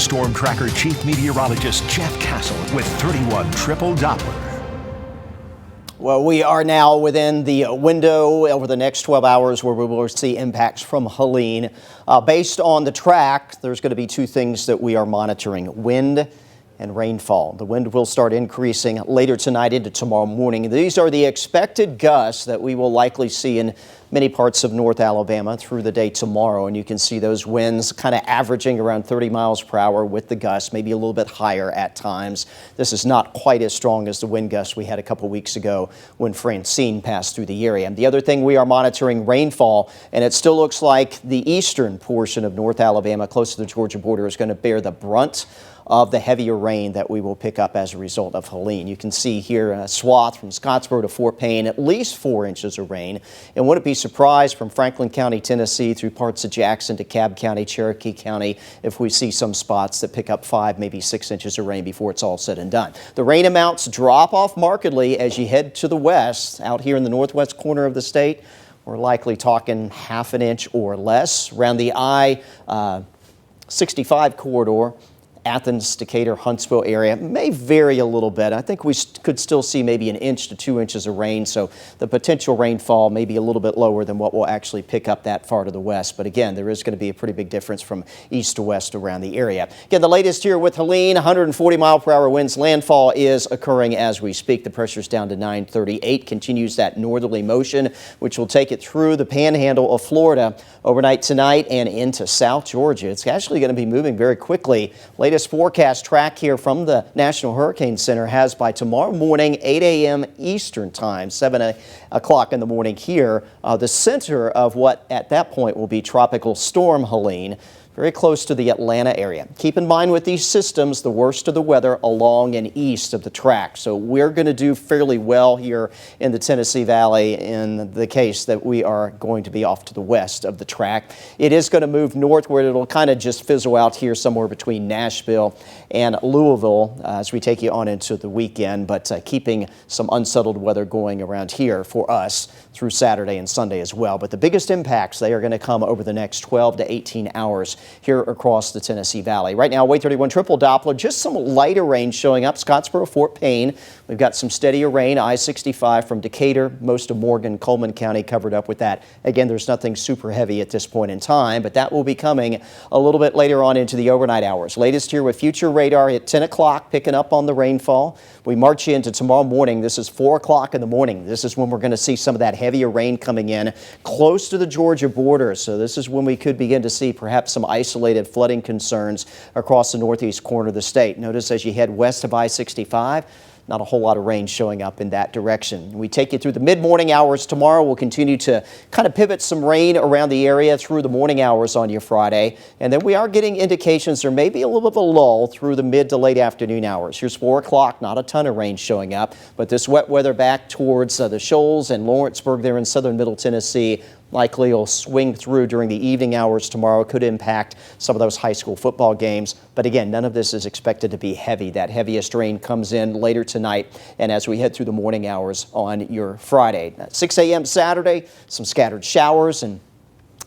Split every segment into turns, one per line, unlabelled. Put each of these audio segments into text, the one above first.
Storm Tracker Chief Meteorologist Jeff Castle with 31 Triple Doppler.
Well, we are now within the window over the next 12 hours where we will see impacts from Helene. Based on the track, there's going to be two things that we are monitoring: wind and rainfall. The wind will start increasing later tonight into tomorrow morning. These are the expected gusts that we will likely see in many parts of North Alabama through the day tomorrow. And you can see those winds kind of averaging around 30 miles per hour with the gusts, maybe a little bit higher at times. This is not quite as strong as the wind gusts we had a couple weeks ago when Francine passed through the area. And the other thing, we are monitoring rainfall, and it still looks like the eastern portion of North Alabama, close to the Georgia border, is going to bear the brunt of the heavier rain that we will pick up as a result of Helene. You can see here a swath from Scottsboro to Fort Payne, at least 4 inches of rain. And wouldn't be surprised from Franklin County, Tennessee, through parts of Jackson to Cobb County, Cherokee County, if we see some spots that pick up 5, maybe 6 inches of rain before it's all said and done. The rain amounts drop off markedly as you head to the west. Out here in the northwest corner of the state, we're likely talking half an inch or less. Around the I-65 corridor, Athens, Decatur, Huntsville area may vary a little bit. I think we could still see maybe 1 inch to 2 inches of rain, so the potential rainfall may be a little bit lower than what we'll actually pick up that far to the west. But again, there is going to be a pretty big difference from east to west around the area. Again, the latest here with Helene, 140 mile per hour winds. Landfall is occurring as we speak. The pressure's down to 938. Continues that northerly motion, which will take it through the panhandle of Florida overnight tonight and into South Georgia. It's actually going to be moving very quickly. Latest forecast track here from the National Hurricane Center has by tomorrow morning, 8 a.m. Eastern time, 7 o'clock in the morning here, the center of what at that point will be Tropical Storm Helene, very close to the Atlanta area. Keep in mind with these systems, the worst of the weather along and east of the track. So we're going to do fairly well here in the Tennessee Valley in the case that we are going to be off to the west of the track. It is going to move northward. It'll kind of just fizzle out here somewhere between Nashville and Louisville as we take you on into the weekend, but keeping some unsettled weather going around here for us through Saturday and Sunday as well. But the biggest impacts, they are going to come over the next 12 to 18 hours here across the Tennessee Valley. Right now, Wave 31 Triple Doppler, just some lighter rain showing up. Scottsboro, Fort Payne. We've got some steadier rain. I-65 from Decatur, most of Morgan, Coleman County covered up with that. Again, there's nothing super heavy at this point in time, but that will be coming a little bit later on into the overnight hours. Latest here with future radar at 10 o'clock, picking up on the rainfall. We march into tomorrow morning. This is 4 o'clock in the morning. This is when we're going to see some of that heavier rain coming in close to the Georgia border. So this is when we could begin to see perhaps some isolated flooding concerns across the northeast corner of the state. Notice as you head west of I-65, not a whole lot of rain showing up in that direction. We take you through the mid-morning hours tomorrow. We'll continue to kind of pivot some rain around the area through the morning hours on your Friday. And then we are getting indications there may be a little bit of a lull through the mid to late afternoon hours. Here's 4 o'clock, not a ton of rain showing up, but this wet weather back towards the Shoals and Lawrenceburg there in southern Middle Tennessee likely will swing through during the evening hours tomorrow. Could impact some of those high school football games. But again, none of this is expected to be heavy. That heaviest rain comes in later tonight and as we head through the morning hours on your Friday. At 6 a.m. Saturday, some scattered showers, and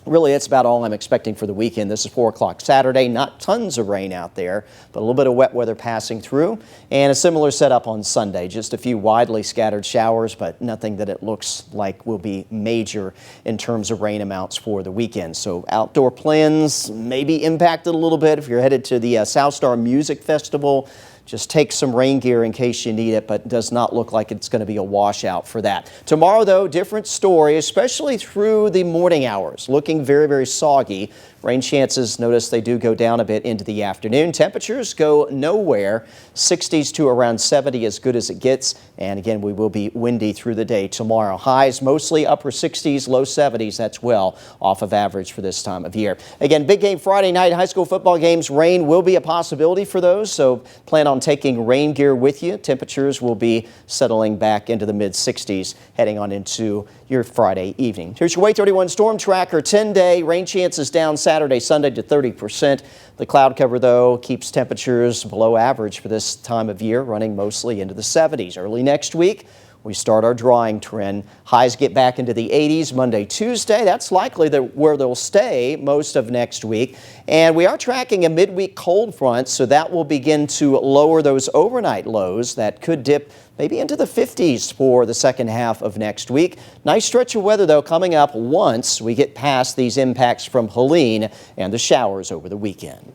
really, it's about all I'm expecting for the weekend. This is 4 o'clock Saturday. Not tons of rain out there, but a little bit of wet weather passing through. And a similar setup on Sunday. Just a few widely scattered showers, but nothing that it looks like will be major in terms of rain amounts for the weekend. So outdoor plans may be impacted a little bit if you're headed to the South Star Music Festival. Just take some rain gear in case you need it, but does not look like it's going to be a washout for that. Tomorrow, though, different story, especially through the morning hours. Looking very, very soggy. Rain chances, notice they do go down a bit into the afternoon. Temperatures go nowhere. 60s to around 70 as good as it gets. And again, we will be windy through the day tomorrow. Highs mostly upper 60s, low 70s. That's well off of average for this time of year. Again, big game Friday night, high school football games. Rain will be a possibility for those, so plan on taking rain gear with you. Temperatures will be settling back into the mid 60s heading on into your Friday evening. Here's your Wave 31 Storm Tracker. 10-day rain chances down Saturday, Sunday to 30%. The cloud cover, though, keeps temperatures below average for this time of year, running mostly into the 70s. Early next week, we start our drying trend. Highs get back into the 80s Monday, Tuesday. That's likely where they'll stay most of next week. And we are tracking a midweek cold front, so that will begin to lower those overnight lows that could dip maybe into the 50s for the second half of next week. Nice stretch of weather, though, coming up once we get past these impacts from Helene and the showers over the weekend.